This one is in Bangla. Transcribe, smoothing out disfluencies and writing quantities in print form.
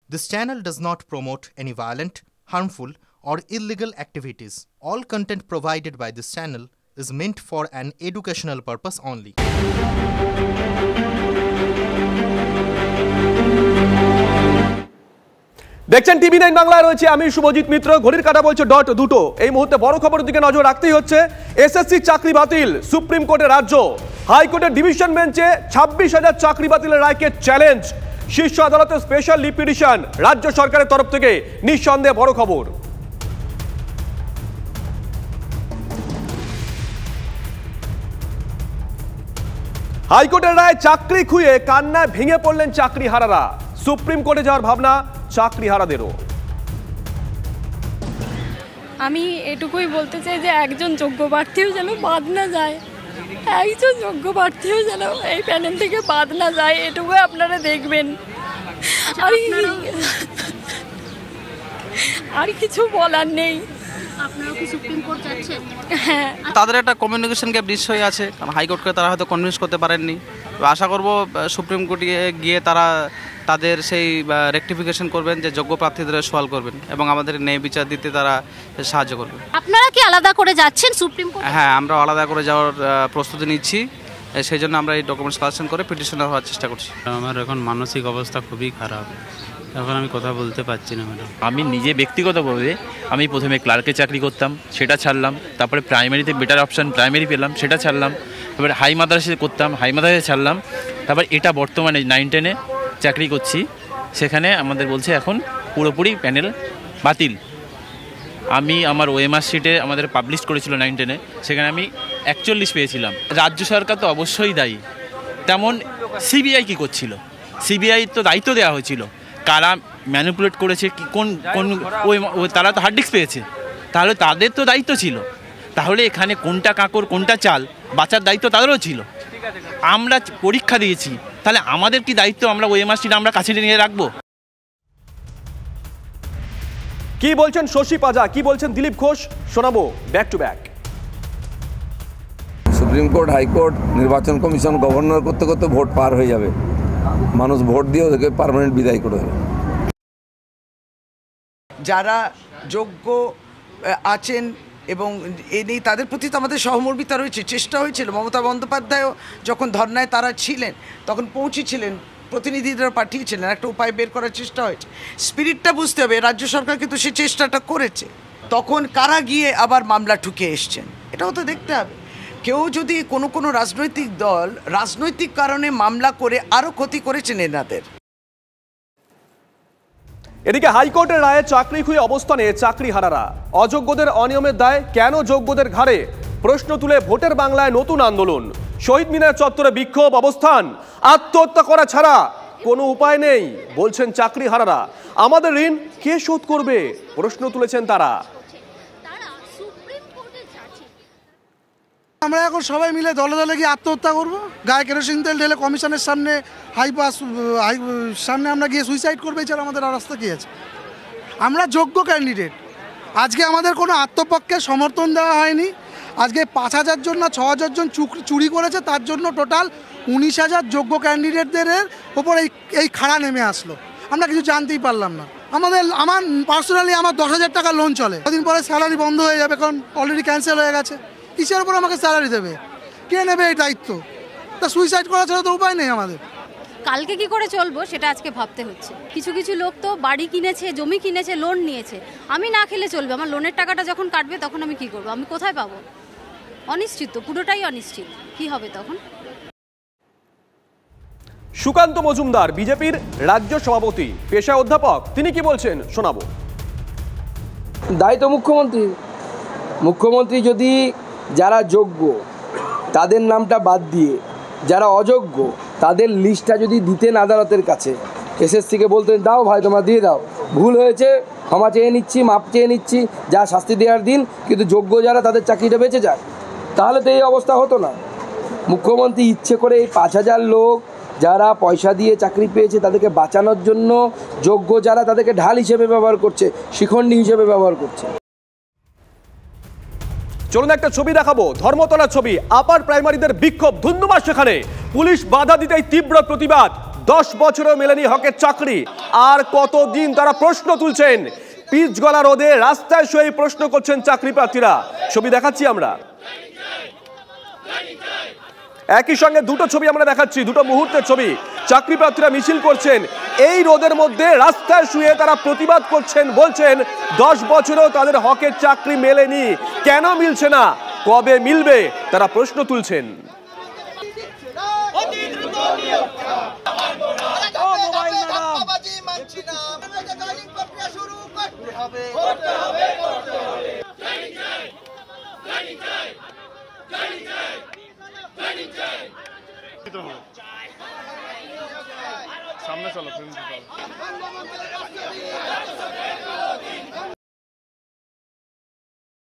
This channel does not promote any violent, harmful, or illegal activities. All content provided by this channel is meant for an educational purpose only. দেখছেন টিভি9 বাংলায় রয়েছে আমি শুভজিৎ মিত্র। ঘড়ির কাঁটা বলছে .2। এই মুহূর্তে বড় খবরের দিকে নজর রাখতেই হচ্ছে। এসএসসি চাকরি বাতিল, সুপ্রিম কোর্টে রাজ্য। হাইকোর্টের ডিভিশন বেঞ্চে 26,000 চাকরি বাতিলের রায়কে চ্যালেঞ্জ। শীর্ষ আদালতে স্পেশাল লিভ পিটিশন রাজ্য সরকারের তরফ থেকে। নিঃসন্দেহে বড় খবর। হাইকোর্টের রায় চাকরি খুইয়ে কান্নায় ভেঙে পড়লেন চাকরি হারারা। সুপ্রিম কোর্টে যাওয়ার ভাবনা চাকরি হারাদেরও। আমি এটুকুই বলতে চাই যে একজন যোগ্য প্রার্থীও যেন বাদ না যায়, একজন যোগ্য প্রার্থীও যেন এই প্যানেল থেকে বাদ না যায়, এটুকুই আপনারা দেখবেন। আর কিছু বলার নেই। আপনারা কি সুপ্রিম কোর্ট যাচ্ছেন? হ্যাঁ, তাদের একটা কমিউনিকেশন গ্যাপ নিশ্চয়ই আছে, কারণ হাইকোর্টকে তারা হয়তো কনভিন্স করতে পারেননি। আশা করব সুপ্রিম কোর্টে গিয়ে তারা তাদের সেই রেকটিফিকেশন করবেন, যে যোগ্য প্রার্থীদের সওয়াল করবেন এবং আমাদের ন্যায় বিচার দিতে তারা সাহায্য করবেন। আপনারা কি আলাদা করে যাচ্ছেন সুপ্রিম কোর্ট? হ্যাঁ, আমরা আলাদা করে যাওয়ার প্রস্তুতি নিচ্ছি। সেই জন্য আমরা এই ডকুমেন্টস কালেকশন করে পিটিশনার হওয়ার চেষ্টা করছি। আমার এখন মানসিক অবস্থা খুবই খারাপ, এখন আমি কথা বলতে পারছি না ম্যাডাম। আমি নিজে ব্যক্তিগতভাবে আমি প্রথমে ক্লার্কে চাকরি করতাম, সেটা ছাড়লাম। তারপরে প্রাইমারিতে বেটার অপশান প্রাইমারি পেলাম, সেটা ছাড়লাম। তারপরে হাই মাদ্রাসায় করতাম, হাই মাদ্রাসায় ছাড়লাম। তারপর এটা বর্তমানে 9-10-এ চাকরি করছি, সেখানে আমাদের বলছে এখন পুরোপুরি প্যানেল বাতিল। আমি আমার ওএমআর শিটে আমাদের পাবলিশ করেছিল 9-10-এ, সেখানে আমি 41 পেয়েছিলাম। রাজ্য সরকার তো অবশ্যই দায়ী। তেমন সিবিআই কী করছিল? সিবিআই তো দায়িত্ব দেওয়া হয়েছিল, কারা ম্যানিপুলেট করেছে, কি কোন কোন ওই তারা তো হার্ড ডিস্ক পেয়েছে, তাহলে তাদের তো দায়িত্ব ছিল। তাহলে এখানে কোনটা কাঁকর কোনটা চাল বাঁচার দায়িত্ব তাদেরও ছিল। আমরা পরীক্ষা দিয়েছি, তাহলে আমাদের কি দায়িত্ব আমরা ওএমআর শিট আমরা কাছে নিয়ে রাখবো? কি বলছেন শশী পাজা, কি বলছেন দিলীপ ঘোষ, শোনাবো back to back. Supreme court, high court, নির্বাচন কমিশন, গভর্নর করতে করতে ভোট পার হয়ে যাবে। মানুষ ভোট দিয়ে ওদেরকে পার্মানেন্ট বিদায় করে দেবে। যারা যোগ্য আছেন এবং এ নিয়ে তাদের প্রতি তো আমাদের সহমর্মিতা রয়েছে। চেষ্টা হয়েছিল, মমতা বন্দ্যোপাধ্যায়ও যখন ধর্নায় তারা ছিলেন তখন পৌঁছেছিলেন, প্রতিনিধিরা পাঠিয়েছিলেন, একটা উপায় বের করার চেষ্টা হয়েছে। স্পিরিটটা বুঝতে হবে, রাজ্য সরকার কিন্তু সে চেষ্টাটা করেছে। তখন কারা গিয়ে আবার মামলা ঠুকে এসছেন এটাও তো দেখতে হবে। কেউ যদি কোনো রাজনৈতিক দল রাজনৈতিক কারণে মামলা করে আরও ক্ষতি করেছেন এনাদের। এদিকে হাইকোর্টের রায়ে চাকরি খুঁয়ে অবস্থানে চাকরি হারারা। অযোগ্যদের অনিয়মের দায় কেন যোগ্যদের ঘাড়ে? প্রশ্ন তুলে ভোটের বাংলায় নতুন আন্দোলন। শহীদ মিনার চত্বরে বিক্ষোভ, অবস্থান। আত্মহত্যা করা ছাড়া কোনো উপায় নেই বলছেন চাকরি হারারা। আমাদের ঋণ কে শোধ করবে প্রশ্ন তুলেছেন তারা। আমরা এখন সবাই মিলে দলে দলে গিয়ে আত্মহত্যা করবো, গায়ে কেরোসিন তেল ঢেলে কমিশনের সামনে সামনে আমরা গিয়ে সুইসাইড করবো, এছাড়া আমাদের আর রাস্তা কী আছে? আমরা যোগ্য ক্যান্ডিডেট। আজকে আমাদের কোনো আত্মপক্ষে সমর্থন দেওয়া হয়নি। আজকে 5,000 জন না 6,000 জন চুরি করেছে, তার জন্য টোটাল 19,000 যোগ্য ক্যান্ডিডেটদের ওপর এই খাড়া নেমে আসলো। আমরা কিছু জানতেই পারলাম না। আমার পার্সোনালি আমার 10,000 টাকা লোন চলে, কদিন পরে স্যালারি বন্ধ হয়ে যাবে, কারণ অলরেডি ক্যান্সেল হয়ে গেছে। কিসের উপর আমাকে স্যালারি দেবে? কে নেবে এই দায়িত্ব? তা সুইসাইড করা ছাড়া তো উপায় নেই আমাদের। কালকে কি করে চলবো সেটা আজকে ভাবতে হচ্ছে। কিছু কিছু লোক তো বাড়ি কিনেছে, জমি কিনেছে, লোন নিয়েছে। আমি না খেলে চলবে? আমার লোনের টাকাটা যখন কাটবে তখন আমি কি করব? আমি কোথায় পাবো? অনিশ্চিত, পুরোটাই অনিশ্চিত। কি হবে তখন? সুকান্ত মজুমদার বিজেপির রাজ্য সভাপতি, পেশায় অধ্যাপক, তিনি কি বলছেন শোনাবো। দায়িত্ব মুখ্যমন্ত্রী যদি যারা যোগ্য তাদের নামটা বাদ দিয়ে যারা অযোগ্য তাদের লিস্টটা যদি দিতেন আদালতের কাছে, এসএসসিকে বলতেন দাও ভাই তোমরা দিয়ে দাও, ভুল হয়েছে ক্ষমা চেয়ে নিচ্ছি, মাপ চেয়ে নিচ্ছি, যা শাস্তি দেওয়ার দিন, কিন্তু যোগ্য যারা তাদের চাকরিটা বেঁচে যাক, তাহলে তো এই অবস্থা হতো না। মুখ্যমন্ত্রী ইচ্ছে করে এই 5,000 লোক যারা পয়সা দিয়ে চাকরি পেয়েছে তাদেরকে বাঁচানোর জন্য যোগ্য যারা তাদেরকে ঢাল হিসেবে ব্যবহার করছে, শিখণ্ডী হিসেবে ব্যবহার করছে। চলুন একটা ছবি দেখাবো, ধর্মতলার ছবি। আপার প্রাইমারিদের বিক্ষোভ, ধুন্ধুমার সেখানে পুলিশ বাধা দিতেই তীব্র প্রতিবাদ। 10 বছরেও মেলেনি হকের চাকরি। আর কতদিন তারা প্রশ্ন তুলছেন, পিচ গলা রোদে রাস্তায় শুয়ে প্রশ্ন করছেন চাকরি প্রার্থীরা। ছবি দেখাচ্ছি আমরা, একই সঙ্গে দুটো ছবি আমরা দেখাচ্ছি, দুটো মুহূর্তের ছবি। চাকরি প্রার্থীরা মিছিল করছেন, এই রোদের মধ্যে রাস্তায় শুয়ে তারা প্রতিবাদ করছেন, বলছেন 10 বছরেও তাদের হকের চাকরি মেলেনি, কেন মিলছে না, কবে মিলবে, তারা প্রশ্ন তুলছেন। সামনে চলো।